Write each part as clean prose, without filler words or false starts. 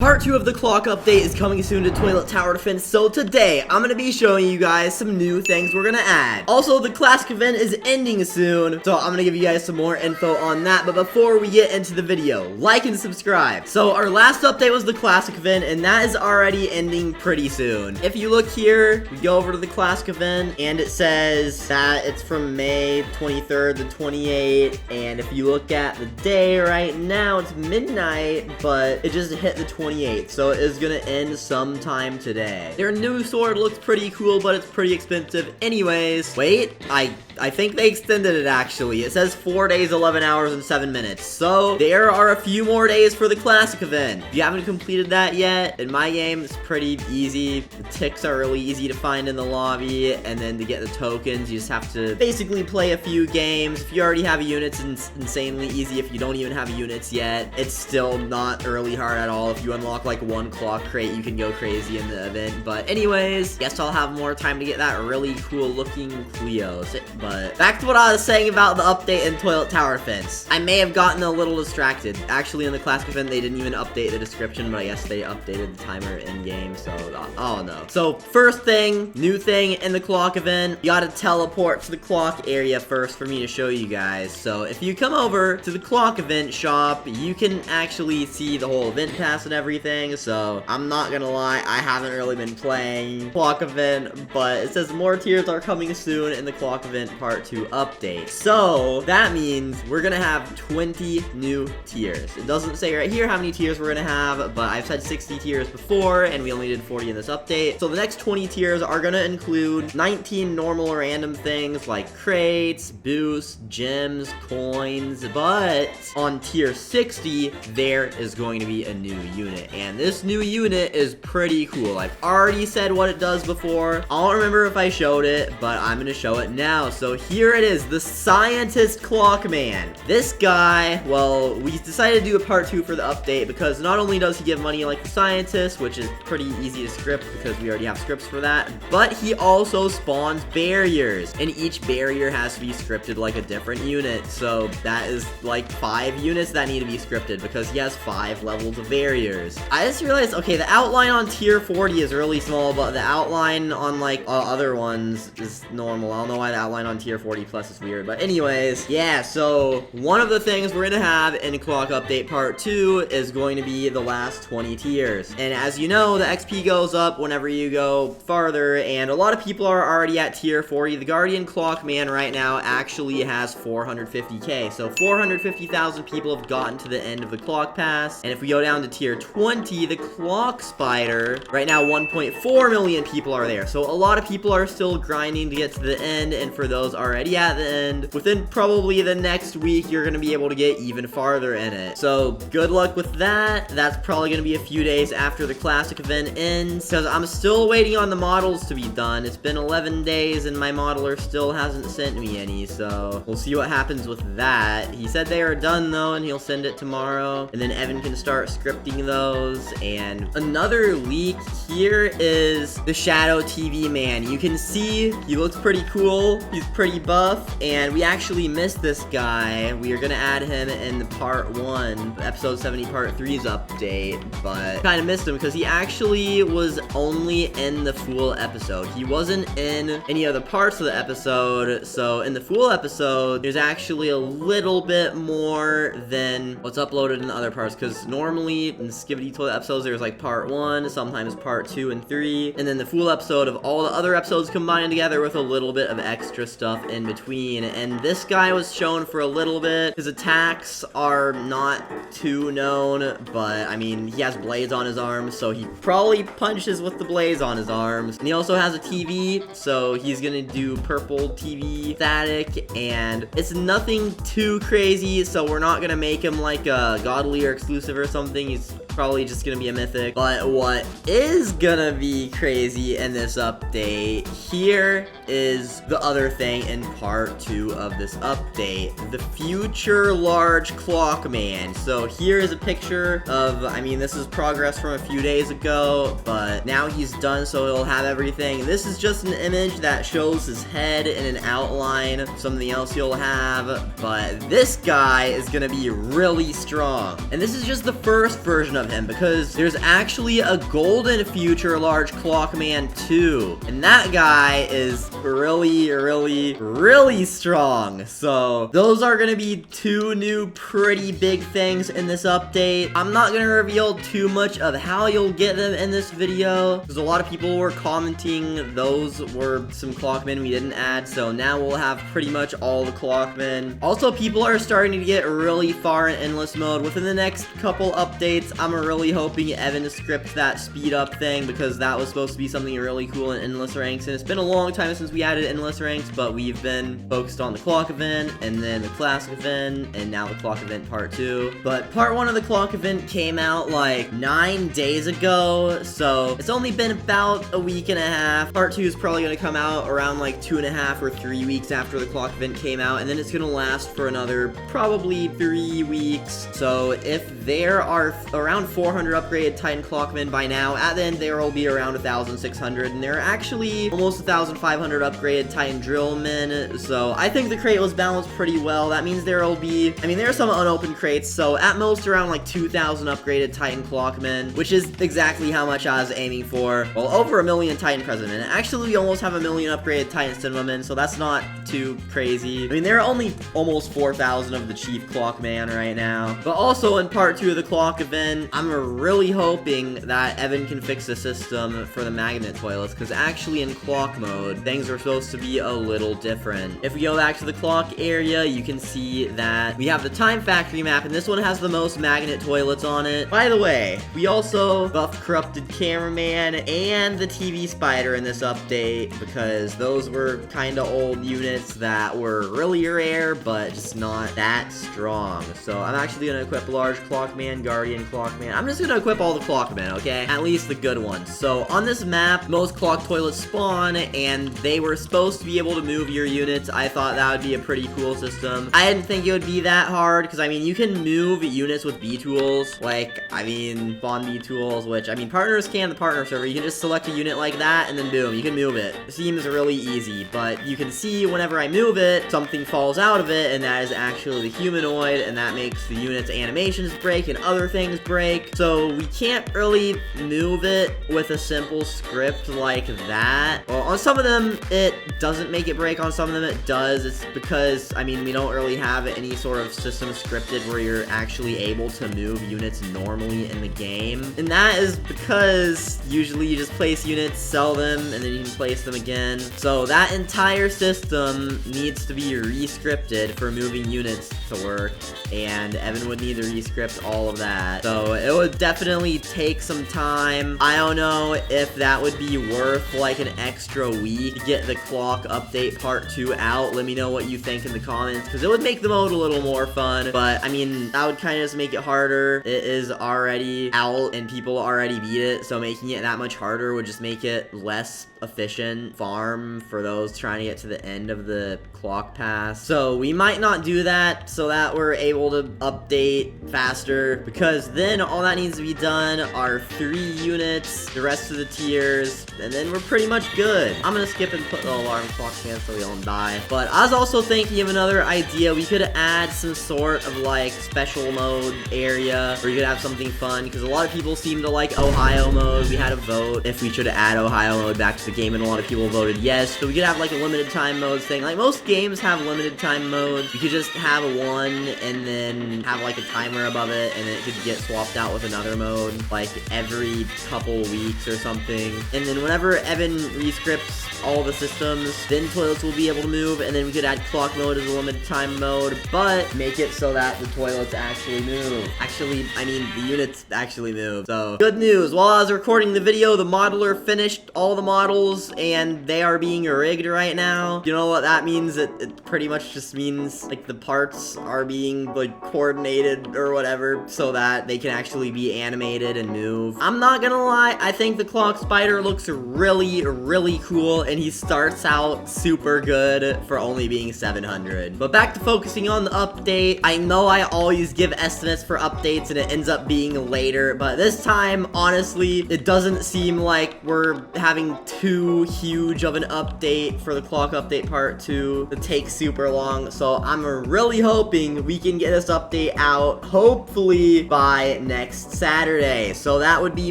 Part 2 of the clock update is coming soon to Toilet Tower Defense, so today I'm going to be showing you guys some new things we're going to add. Also, the classic event is ending soon, so I'm going to give you guys some more info on that, but before we get into the video, like and subscribe. So our last update was the classic event, and that is already ending pretty soon. If you look here, we go over to the classic event, and it says that it's from May 23rd to 28th, and if you look at the day right now, it's midnight, but it just hit the 28th, so it is gonna end sometime today. Their new sword looks pretty cool, but it's pretty expensive anyways. Wait, I think they extended it actually. It says 4 days, 11 hours, and 7 minutes. So there are a few more days for the classic event. If you haven't completed that yet, in my game, it's pretty easy. The ticks are really easy to find in the lobby, and then to get the tokens, you just have to basically play a few games. If you already have units, it's insanely easy. If you don't even have units yet, it's still not really hard at all. If you unlock like one clock crate, you can go crazy in the event. But anyways, guess I'll have more time to get that really cool looking Cleos. But back to what I was saying about the update in Toilet Tower Defense. I may have gotten a little distracted. Actually, in the classic event, they didn't even update the description, but I guess they updated the timer in game, so oh no. So first thing, new thing in the clock event, you gotta teleport to the clock area first for me to show you guys. So if you come over to the clock event shop, you can actually see the whole event pass and everything. So I'm not gonna lie, I haven't really been playing clock event, but it says more tiers are coming soon in the clock event part 2 update. So that means we're gonna have 20 new tiers. It doesn't say right here how many tiers we're gonna have, but I've said 60 tiers before, and we only did 40 in this update. So the next 20 tiers are gonna include 19 normal or random things like crates, boosts, gems, coins, but on tier 60, there is going to be a new unit, and this new unit is pretty cool. I've already said what it does before. I don't remember if I showed it, but I'm gonna show it now. So here it is, the Scientist Clockman. This guy, well, we decided to do a part 2 for the update because not only does he give money like the Scientist, which is pretty easy to script because we already have scripts for that, but he also spawns barriers, and each barrier has to be scripted like a different unit. So that is like 5 units that need to be scripted because he has 5 levels of barriers. I just realized, okay, the outline on tier 40 is really small, but the outline on like other ones is normal. I don't know why the outline on tier 40 plus is weird, but anyways, yeah, so one of the things we're gonna have in Clock Update Part 2 is going to be the last 20 tiers. And as you know, the XP goes up whenever you go farther, and a lot of people are already at tier 40. The Guardian Clockman right now actually has 450k, so 450,000 people have gotten to the end of the Clock Pass. And if we go down to tier 20, the Clock Spider, right now 1.4 million people are there, so a lot of people are still grinding to get to the end. And for those already at the end, within probably the next week, you're gonna be able to get even farther in it. So good luck with that. That's probably gonna be a few days after the classic event ends, because I'm still waiting on the models to be done. It's been 11 days and my modeler still hasn't sent me any, so we'll see what happens with that. He said they are done though, and he'll send it tomorrow, and then Evan can start scripting those. And another leak here is the Shadow TV man. You can see he looks pretty cool. He's pretty buff, and we actually missed this guy. We are gonna add him in the part 1, episode 70 part 3's update, but kind of missed him because he actually was only in the Fool episode. He wasn't in any other parts of the episode. So in the Fool episode, there's actually a little bit more than what's uploaded in the other parts, because normally in Skibidi Toilet episodes, there's like part 1, sometimes part 2 and 3, and then the Fool episode of all the other episodes combined together with a little bit of extra stuff in between. And this guy was shown for a little bit. His attacks are not too known, but I mean, he has blades on his arms, so he probably punches with the blades on his arms. And he also has a TV, so he's gonna do purple TV static, and it's nothing too crazy, so we're not gonna make him like a godly or exclusive or something. He's probably just gonna be a mythic. But what is gonna be crazy in this update, here is the other thing in part 2 of this update, the future large Clockman. So here is a picture of, I mean, this is progress from a few days ago, but now he's done, so he'll have everything. This is just an image that shows his head in an outline of something else he'll have, but this guy is gonna be really strong. And this is just the first version of of him because there's actually a golden future large Clockman too. And that guy is really, really, really strong. So those are gonna be two new pretty big things in this update. I'm not gonna reveal too much of how you'll get them in this video because a lot of people were commenting those were some Clockmen we didn't add. So now we'll have pretty much all the Clockmen. Also, people are starting to get really far in endless mode. Within the next couple updates, I'm really hoping Evan to script that speed up thing because that was supposed to be something really cool in endless ranks. And it's been a long time since we added endless ranks, but we've been focused on the clock event and then the classic event and now the clock event part 2. But part 1 of the clock event came out like 9 days ago, so it's only been about a week and a half. Part 2 is probably going to come out around like 2.5 or 3 weeks after the clock event came out, and then it's going to last for another probably 3 weeks. So if there are around 400 upgraded Titan Clockmen by now, at the end there will be around 1,600, and there are actually almost 1,500 upgraded Titan Drillmen, so I think the crate was balanced pretty well. That means there will be, I mean, there are some unopened crates, so at most around like 2,000 upgraded Titan Clockmen, which is exactly how much I was aiming for. Well, over 1 million Titan President. Actually, we almost have 1 million upgraded Titan Cinemamen, so that's not too crazy. I mean, there are only almost 4,000 of the Chief Clockman right now. But also in part 2 of the clock event, I'm really hoping that Evan can fix the system for the magnet toilets, because actually in clock mode, things are supposed to be a little different. If we go back to the clock area, you can see that we have the Time Factory map, and this one has the most magnet toilets on it. By the way, we also buffed Corrupted Cameraman and the TV Spider in this update, because those were kind of old units that were really rare, but just not that strong. So I'm actually going to equip Large Clockman, Guardian Clockman. I'm just going to equip all the Clockmen, okay? At least the good ones. So on this map, most clock toilets spawn, and they were supposed to be able to move your units. I thought that would be a pretty cool system. I didn't think it would be that hard, because I mean, you can move units with B-tools, like, I mean, spawn B-tools, which, I mean, partners can, the partner server, you can just select a unit like that, and then boom, you can move it. It seems really easy, but you can see whenever I move it, something falls out of it, and that is actually the humanoid, and that makes the unit's animations break and other things break. So we can't really move it with a simple script like that. Well, on some of them, it doesn't make it break. On some of them, it does. It's because, I mean, we don't really have any sort of system scripted where you're actually able to move units normally in the game. And that is because usually you just place units, sell them, and then you can place them again. So that entire system needs to be re-scripted for moving units to work, and Evan would need to re-script all of that. So it would definitely take some time. I don't know if that would be worth like an extra week to get the clock update part 2 out. Let me know what you think in the comments, because it would make the mode a little more fun. But I mean, that would kind of just make it harder. It is already out and people already beat it, so making it that much harder would just make it less efficient farm for those trying to get to the end of the clock pass. So we might not do that so that we're able to update faster, because then all that needs to be done are 3 units, the rest of the tiers, and then we're pretty much good. I'm gonna skip and put the alarm clock in so we don't die. But I was also thinking of another idea. We could add some sort of like special mode area where you could have something fun, because a lot of people seem to like Ohio mode. We had a vote if we should add Ohio mode back to the game, and a lot of people voted yes. So we could have like a limited time modes thing. Like most games have limited time modes. You could just have one and then have like a timer above it, and then it could get swapped out with another mode like every couple weeks or something. And then whenever Evan rescripts all the systems, then toilets will be able to move, and then we could add clock mode as a limited time mode, but make it so that the toilets actually move. Actually, I mean, the units actually move. So, good news. While I was recording the video, the modeler finished all the models, and they are being rigged right now. You know what that means? It pretty much just means, like, the parts are being, like, coordinated or whatever, so that they can actually be animated and move. I'm not gonna lie, I think the clock spider looks really, really cool, and he starts out super good for only being 700. But back to focusing on the update. I know I always give estimates for updates and it ends up being later, but this time, honestly, it doesn't seem like we're having too huge of an update for the clock update part 2 to take super long. So I'm really hoping we can get this update out hopefully by next Saturday. So that would be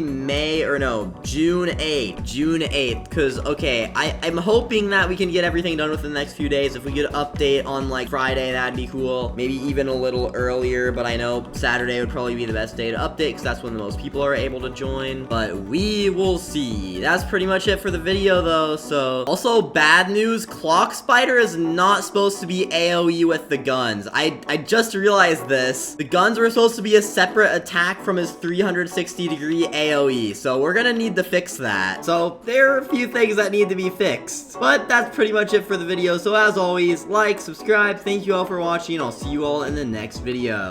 June 8th. June 8th. Because, okay, I'm hoping that we can get everything done within the next few days. If we could update on, like, Friday, that'd be cool. Maybe even a little earlier, but I know Saturday would probably be the best day to update because that's when the most people are able to join. But we will see. That's pretty much it for the video, though. So, also, bad news. Clock Spider is not supposed to be AoE with the guns. I just realized this. The guns were supposed to be a separate attack from his 360-degree AoE. So, we're gonna need to fix that. So, there are a few things that need to be fixed. But that's pretty much it for the video. So, as always, like, subscribe. Thank you all for watching. I'll see you all in the next video.